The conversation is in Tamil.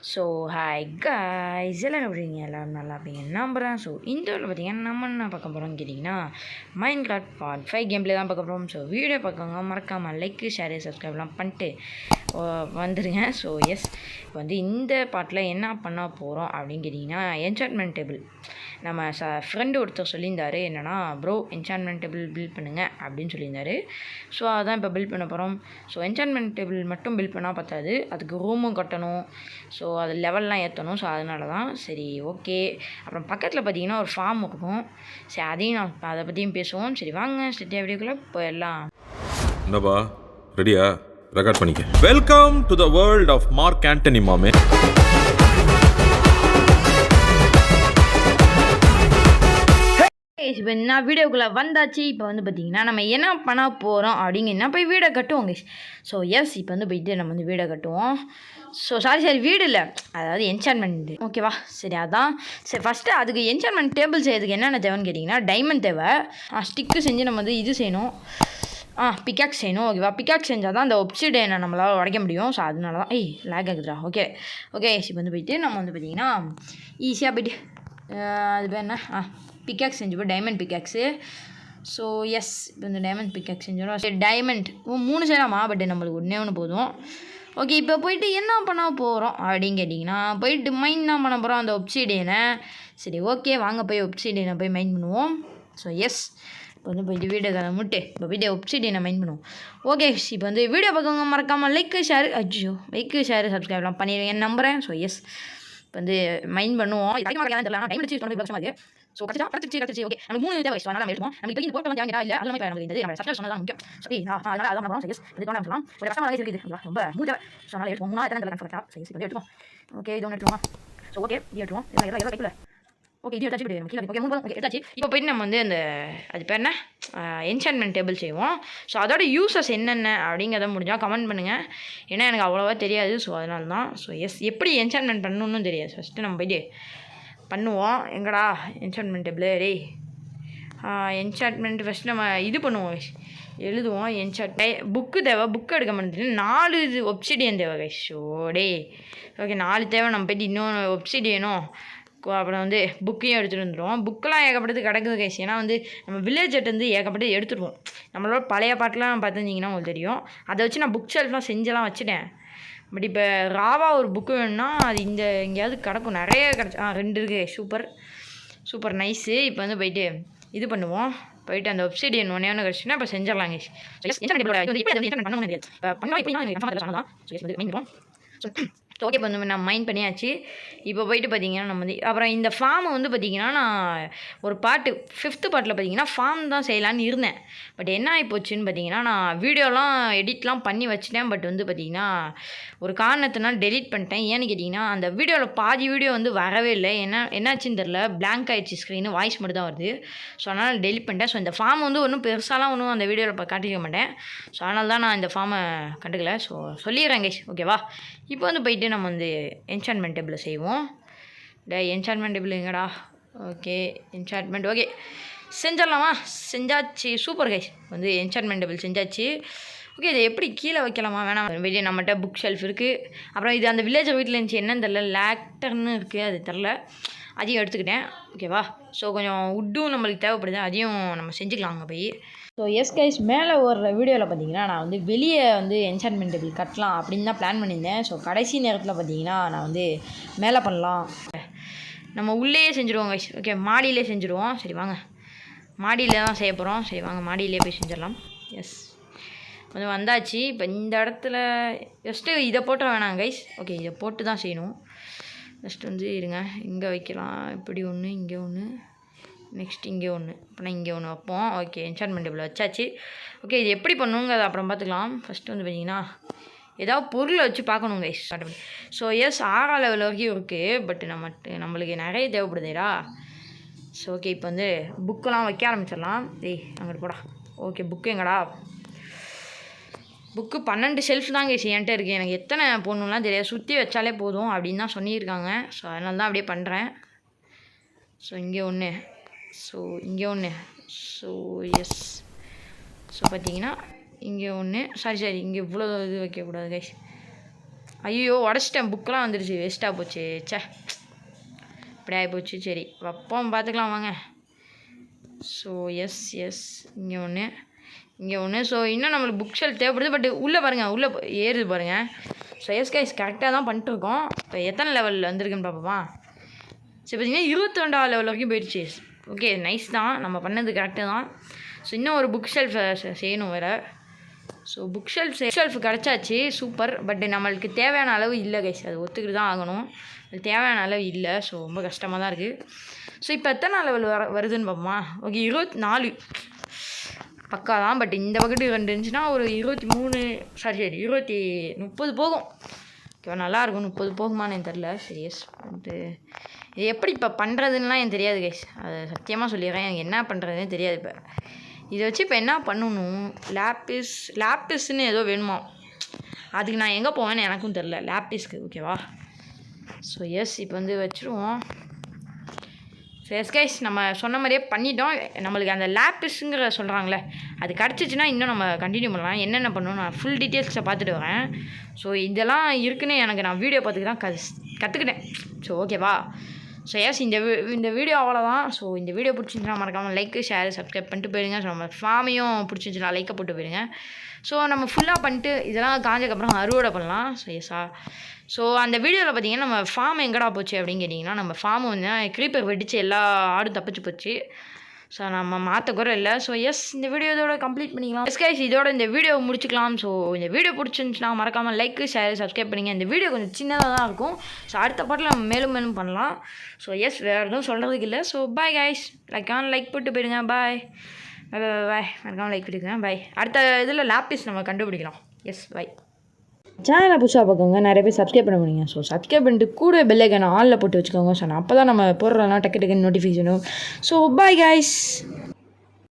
ஸோ ஹாய் காய்ஸ் எல்லோரும் எப்படிங்க எல்லோரும் நல்லா இருப்பீங்க நம்புகிறேன். ஸோ இந்த வீடியோவில் பார்த்தீங்கன்னா நம்ம என்ன பார்க்க போகிறோம்னு கேட்டிங்கன்னா மைன்கிராஃப்ட் பார்ட் 5 கேம் ப்ளே தான் பார்க்க போகிறோம். ஸோ வீடியோ பார்க்கவங்க மறக்காமல் லைக் ஷேரு சப்ஸ்கிரைப்லாம் பண்ணிட்டு வந்துடுங்க. ஸோ எஸ் இப்போ வந்து இந்த பார்ட்டில் என்ன பண்ண போகிறோம் அப்படின்னு கேட்டிங்கன்னா என்சான்ட்மெண்ட் டேபிள் நம்ம ஃப்ரெண்டு ஒருத்தர் சொல்லியிருந்தார். என்னென்னா ப்ரோ என்சான்ட்மெண்ட் டேபிள் பில்ட் பண்ணுங்கள் அப்படின்னு சொல்லியிருந்தார். ஸோ அதான் இப்போ பில்ட் பண்ண போகிறோம். ஸோ என்சான்ட்மெண்ட் டேபிள் மட்டும் பில்ட் பண்ணால் பத்தாது, அதுக்கு ரூமும் கட்டணும். ஸோ அது லெவல்லாம் ஏற்றணும். ஸோ அதனால தான் சரி ஓகே. அப்புறம் பக்கத்தில் பார்த்தீங்கன்னா ஒரு ஃபார்ம் இருக்கும். சரி அதையும் நான் அதை பற்றியும் பேசுவோம். சரி வாங்க ஸ்டெட்டியாக வீடியோக்குள்ளே போயிடலாம். என்னப்பா ரெடியா? ரெக்கார்ட் பண்ணிக்க. Welcome to the world of Mark Antony மாமே. இப்போ நான் வீடியோக்குள்ளே வந்தாச்சு. இப்போ வந்து பார்த்திங்கன்னா நம்ம என்ன பண்ண போகிறோம் அப்படிங்கன்னா போய் வீடை கட்டுவோம் கைஸ். ஸோ எஸ் இப்போ வந்து போயிட்டு நம்ம வந்து வீடை கட்டுவோம். ஸோ சாரி வீடு இல்லை, அதாவது என்சான்மெண்ட். ஓகேவா? சரி அதான் சரி ஃபஸ்ட்டு அதுக்கு என்சான்மெண்ட் டேபிள் செய்யறதுக்கு என்னென்ன தேவைன்னு கேட்டிங்கன்னா டைமண்ட் தேவை. ஸ்டிக்கு செஞ்சு நம்ம வந்து இது செய்யணும், பிக்காக்ஸ் செய்யணும். ஓகேவா? பிக்காக்ஸ் செஞ்சால் தான் அந்த ஒப்சிடியனை நம்மளால் உடைக்க முடியும். ஸோ அதனால தான் லேக் ஆகுதுடா. ஓகே இப்போ வந்து போயிட்டு நம்ம வந்து பார்த்திங்கன்னா ஈஸியாக போய்ட்டு அது பேர் என்ன பிக்காக்ஸ் செஞ்சுப்போம், டைமண்ட் பிக்காக்ஸு. ஸோ எஸ் இப்போ இந்த டைமண்ட் பிக்காக்ஸ் செஞ்சிடும். சரி டைமண்ட் 3 செய்யலாமா? பட் நம்மளுக்கு ஒன்று போதும். ஓகே இப்போ போயிட்டு என்ன பண்ண போகிறோம் அப்படின்னு கேட்டிங்கன்னா போயிட்டு மைன் தான் பண்ண போகிறோம் அந்த ஒப்சிடியனை. சரி ஓகே வாங்க போய் ஒப்சிடியனை போய் மைன் பண்ணுவோம். ஸோ எஸ் இப்போ வந்து போயிட்டு வீடியோ கதை முட்டு இப்போ வீடியோ ஒப்சிடியனை மைன் பண்ணுவோம். ஓகே இப்போ வந்து வீடியோ பார்க்கவங்க மறக்காமல் லைக் ஷேர் சப்ஸ்கிரைப்லாம் பண்ணிடுவீங்க நம்புகிறேன். ஸோ எஸ் இப்போ வந்து மைன் பண்ணுவோம். ஸோ கிடச்சி ஓகே நமக்கு 3 தேவை. ஸோ அதனால் நம்ம எடுப்போம். நமக்கு இப்போ போட்டு தேவையா இல்லை அதெல்லாம் இப்போ நமக்கு இந்த நம்ம சப்ஸ்கிரைப் சொன்னதான் முக்கியம். சரி அதனால் அதான் பண்ணுறோம். சரி இது தோணாமல் சொல்லலாம். ஒரு கஷ்டமாக இருக்குது ரொம்ப 3 தேவை. ஸோ அதனால் எடுப்போம். 3 எத்தனை கரெக்டாக. சரி இப்போ எடுத்துவோம். ஓகே இது ஒன்று எடுத்துவோம். ஸோ ஓகே இது எடுத்துவோம். எல்லாம் கைப்பில். ஓகே இது எடுத்தாச்சு. கீழே ஓகே 3 ஓகே எடுத்தாச்சு. இப்போ போய்ட்டு நம்ம வந்து அந்த அது பேர் என்ன என்சான்ட்மெண்ட் டேபிள் செய்வோம். ஸோ அதோட யூசஸ் என்னென்ன அப்படிங்கிறத முடிஞ்சால் கமெண்ட் பண்ணுங்கள். ஏன்னா எனக்கு அவ்வளோவா தெரியாது. ஸோ அதனால தான். ஸோ எஸ் எப்படி என்சான்ட்மெண்ட் பண்ணணுன்னு தெரியாது. ஃபஸ்ட்டு நம்ம போய்ட்டு பண்ணுவோம். எங்கடா என்சான்ட்மெண்ட் டேபிள் என்சான்ட்மெண்ட் ஃபஸ்ட்டு நம்ம இது பண்ணுவோம், எழுதுவோம். புக்கு தேவை. புக்கு எடுக்க மாட்டேன். 4 ஒப்சிடியன் தேவை கைஸ். ஷோடே ஓகே 4 தேவை. நம்ம போய்ட்டு இன்னொன்று ஒப்சிடியனும் அப்புறம் வந்து புக்கையும் எடுத்துகிட்டு வந்துடுவோம். புக்கெலாம் ஏகப்பட்டது கிடக்குது கைஸ். ஏன்னா வந்து நம்ம வில்லேஜ்ட்டு வந்து ஏகப்பட்டது எடுத்துடுவோம். நம்மளோட பழைய பாட்டெலாம் பார்த்துருந்தீங்கன்னா உங்களுக்கு தெரியும். அதை வச்சு நான் புக் ஷெல்ஃப்லாம் செஞ்செல்லாம் வச்சுட்டேன். பட் இப்போ ராவாக ஒரு புக்கு வேணும்னா அது இந்த எங்கேயாவது கிடக்கும். நிறைய கிடச்சி 2 இருக்குது. Super nice. இப்போ வந்து போயிட்டு இது பண்ணுவோம். போயிட்டு அந்த வெப்சைட் ஒன்று கிடச்சுன்னா இப்போ செஞ்சிடலாங்க. ஸோ ஓகே இப்போ வந்து நான் மைண்ட் பண்ணியாச்சு. இப்போ போயிட்டு பார்த்தீங்கன்னா நம்ம வந்து அப்புறம் இந்த ஃபார்மை வந்து பார்த்திங்கன்னா நான் ஒரு பாட்டு 5th பார்ட்டில் பார்த்தீங்கன்னா ஃபார்ம் தான் செய்யலான்னு இருந்தேன். பட் என்ன ஆகிப்போச்சுன்னு பார்த்தீங்கன்னா நான் வீடியோலாம் எடிட்லாம் பண்ணி வச்சுட்டேன். பட் வந்து பார்த்திங்கன்னா ஒரு காரணத்தினால் டெலிட் பண்ணிட்டேன். ஏன்னு கேட்டிங்கன்னா அந்த வீடியோவில் பாதி வீடியோ வந்து வரவே இல்லை. என்னாச்சுன்னு தெரில, பிளாங்க் ஆகிடுச்சு ஸ்க்ரீனு, வாய்ஸ் மட்டும் தான் வருது. ஸோ அதனால் டெலிட் பண்ணிட்டேன். ஸோ இந்த ஃபார்ம் வந்து ஒன்றும் பெருசாலாம் ஒன்றும் அந்த வீடியோவில் காட்டிக்க மாட்டேன். ஸோ அதனால தான் நான் இந்த ஃபார்மை கண்டுக்கல. ஸோ சொல்லிடுறேன் கைஸ். ஓகேவா? இப்போ வந்து போயிட்டு நம்ம வந்து என்சான்ட்மெண்ட் டேபிள் செய்வோம். என்சான்ட்மெண்ட் டேபிள் எங்கடா? ஓகே என்சான்ட்மெண்ட் ஓகே செஞ்சிடலாமா? செஞ்சாச்சு. Super guys. வந்து என்சான்ட்மெண்ட் டேபிள் செஞ்சாச்சு. ஓகே இதை எப்படி கீழே வைக்கலாமா வேணாம்? வெளியே நம்மகிட்ட புக் ஷெல்ஃப் இருக்குது. அப்புறம் இது அந்த வில்லேஜ் வீட்டில் இருந்துச்சு என்னன்னு தெரில, லேக்டர்னு இருக்குது அது தெரில, அதையும் எடுத்துக்கிட்டேன். ஓகேவா? ஸோ கொஞ்சம் உட்டும் நம்மளுக்கு தேவைப்படுது, அதையும் நம்ம செஞ்சுக்கலாம் அங்கே போய். ஸோ எஸ் கைஸ் மேலே ஒரு வீடியோவில் பார்த்தீங்கன்னா நான் வந்து வெளியே வந்து என்சான்ட்மெண்ட் டேபிள் கட்டலாம் அப்படின்னு தான் பிளான் பண்ணியிருந்தேன். ஸோ கடைசி நேரத்தில் பார்த்தீங்கன்னா நான் வந்து மேலே பண்ணலாம், நம்ம உள்ளேயே செஞ்சுருவோம் கைஸ். ஓகே மாடியிலே செஞ்சுருவோம். சரி வாங்க மாடியில் தான் செய்ய போகிறோம். சரி வாங்க மாடியிலே போய் செஞ்சிடலாம். எஸ் கொஞ்சம் வந்தாச்சு. இப்போ இந்த இடத்துல ஜஸ்ட்டு இதை போட்ட வேணாம் கைஸ். ஓகே இதை போட்டு தான் செய்யணும். ஜஸ்ட் வந்து இருங்க இங்கே வைக்கலாம். இப்படி ஒன்று, இங்கே ஒன்று, நெக்ஸ்ட் இங்கே ஒன்று, அப்புறம் இங்கே ஒன்று வைப்போம். ஓகே என்சான்ட்மெண்ட் டேபிள் வச்சாச்சு. ஓகே இது எப்படி பண்ணுங்கிறத அப்புறம் பார்த்துக்கலாம். ஃபஸ்ட்டு வந்து பார்த்தீங்கன்னா ஏதாவது பொருளை வச்சு பார்க்கணும் கைஸ். ஸோ எஸ் 6 லெவல் வரைக்கும் இருக்குது. பட் நம்மளுக்கு நிறைய தேவைப்படுதேடா. ஸோ ஓகே இப்போ வந்து புக்கெல்லாம் வைக்க ஆரம்பிச்சிடலாம். அங்கிட்டு போடா. ஓகே புக்கு எங்கடா? புக்கு 12 ஷெல்ஃப் தான் கைஸ் என்கிட்ட இருக்குது. எனக்கு எத்தனை போடணும்லாம் தெரியாது, சுற்றி வச்சாலே போதும் அப்படின்னு தான் சொல்லியிருக்காங்க. ஸோ அதனால தான் அப்படியே பண்ணுறேன். ஸோ இங்கே ஒன்று, ஸோ இங்கே ஒன்று, ஸோ எஸ் ஸோ பார்த்தீங்கன்னா இங்கே ஒன்று, சாரி இங்கே இவ்வளோ இது வைக்கக்கூடாது கைஸ். ஐயோ உடச்சிட்டேன், புக்கெலாம் வந்துடுச்சு, வேஸ்ட்டாக போச்சு. சே இப்படி ஆகிப்போச்சு. சரி வைப்போம், பார்த்துக்கலாம் வாங்க. ஸோ எஸ் இங்கே ஒன்று. ஸோ இன்னும் நம்மளுக்கு புக் ஷெல்ஃப் தேவைப்படுது. பட் உள்ளே பாருங்கள், உள்ளே ஏறுது பாருங்கள். ஸோ எஸ் கைஸ் கரெக்டாக தான் பண்ணிட்டுருக்கோம். இப்போ எத்தனை லெவலில் வந்திருக்குன்னு பார்ப்போமா? சரி பார்த்தீங்கன்னா 22வது லெவல் வரைக்கும் போயிடுச்சு. ஓகே நைஸ் தான், நம்ம பண்ணது கரெக்டு தான். ஸோ இன்னும் ஒரு புக் ஷெல்ஃப் செய்யணும் வேறு. ஸோ புக் ஷெல்ஃப் கிடச்சாச்சு, சூப்பர். பட் நம்மளுக்கு தேவையான அளவு இல்லை கைஸ், அது ஒத்துக்கிட்டு தான் ஆகணும். அது தேவையான அளவு இல்லை. ஸோ ரொம்ப கஷ்டமாக தான் இருக்குது. ஸோ இப்போ எத்தனை லெவல் வருதுன்னு பார்ப்போமா? ஓகே 24 பக்கா தான். பட் இந்த பக்கெட்டு 2 இருந்துச்சுன்னா ஒரு 23 30 போகும். ஓகேவா, நல்லாயிருக்கும். 30 போகுமான்னு எனக்கு தெரில. சரி எஸ் வந்து இது எப்படி இப்போ பண்ணுறதுன்னெலாம் எனக்கு தெரியாது கைஸ், அதை சத்தியமாக சொல்லிடுறேன். எனக்கு என்ன பண்ணுறதுனே தெரியாது. இப்போ இதை வச்சு இப்போ என்ன பண்ணணும்? லேப்பிஸ்ன்னு ஏதோ வேணுமா? அதுக்கு நான் எங்கே போவேன்னு எனக்கும் தெரில, லேப்பிஸ்க்கு. ஓகேவா, ஸோ எஸ் இப்போ வந்து வச்சுருவோம். ஸோ எஸ் கைஸ் நம்ம சொன்ன மாதிரியே பண்ணிட்டோம். நம்மளுக்கு அந்த லேப்பிஸுங்கிற சொல்கிறாங்களே, அது கிடச்சிச்சின்னா இன்னும் நம்ம கண்டினியூ பண்ணலாம். என்னென்ன பண்ணணும் நான் ஃபுல் டீட்டெயில்ஸை பார்த்துட்டு வரேன். ஸோ இதெல்லாம் இருக்குன்னு எனக்கு நான் வீடியோ பார்த்துட்டு தான் கற்றுக்கிட்டேன். ஸோ ஓகேவா, ஸோ எஸ் இந்த வீடியோ அவ்வளோதான். ஸோ இந்த வீடியோ பிடிச்சிருந்துச்சுன்னா மறக்காமல் லைக்கு ஷேர் சப்ஸ்கிரைப் பண்ணிட்டு போயிடுங்க. ஸோ நம்ம ஃபார்மையும் பிடிச்சிருந்துச்சுன்னா லைக்கை போட்டு போயிடுங்க. ஸோ நம்ம ஃபுல்லாக பண்ணிட்டு இதெல்லாம் காஞ்சக்கப்புறம் அறுவடை பண்ணலாம். ஸோ எஸ்ஸா, ஸோ அந்த வீடியோவில் பார்த்தீங்கன்னா நம்ம ஃபார்ம் எங்கடா போச்சு அப்படின்னு கேட்டிங்கன்னா, நம்ம ஃபார்ம் வந்து க்ரீப்பர் வெடிச்சு எல்லா ஆடும் தப்பிச்சு போச்சு. ஸோ நம்ம மாற்ற குறை இல்லை. ஸோ எஸ் இந்த வீடியோ இதோட கம்ப்ளீட் பண்ணிக்கலாம். எஸ் கைஸ் இதோட இந்த வீடியோ முடிச்சுக்கலாம். ஸோ இந்த வீடியோ பிடிச்சிருந்துச்சுன்னா மறக்காமல் லைக்கு ஷேர் சப்ஸ்கிரைப் பண்ணிங்க. இந்த வீடியோ கொஞ்சம் சின்னதாக தான் இருக்கும். ஸோ அடுத்த பாட்டில் நம்ம மேலும் பண்ணலாம். ஸோ எஸ் வேறு எதுவும் சொல்கிறதுக்கு இல்லை. ஸோ பாய் கைஸ், லைக் போட்டு போயிடுங்க. பாய் மறக்காமல் லைக் போட்டுருங்க. பாய். அடுத்த இதில் லேப்பிஸ் நம்ம கண்டுபிடிக்கலாம். Yes bye. சேனலை புதுசாக பார்க்கோங்க, நிறைய பேர் சப்ஸ்கிரைப் பண்ண முடியுங்க. ஸோ சப்ஸ்கிரைப் பண்ணிட்டு கூட பெல் ஐக்கானை ஆலில் போட்டு வச்சுக்கோங்க. ஸோ நான் அப்போ தான் நம்ம போடுறோம்னா டக்கு நோட்டிஃபிகேஷனும். So bye guys.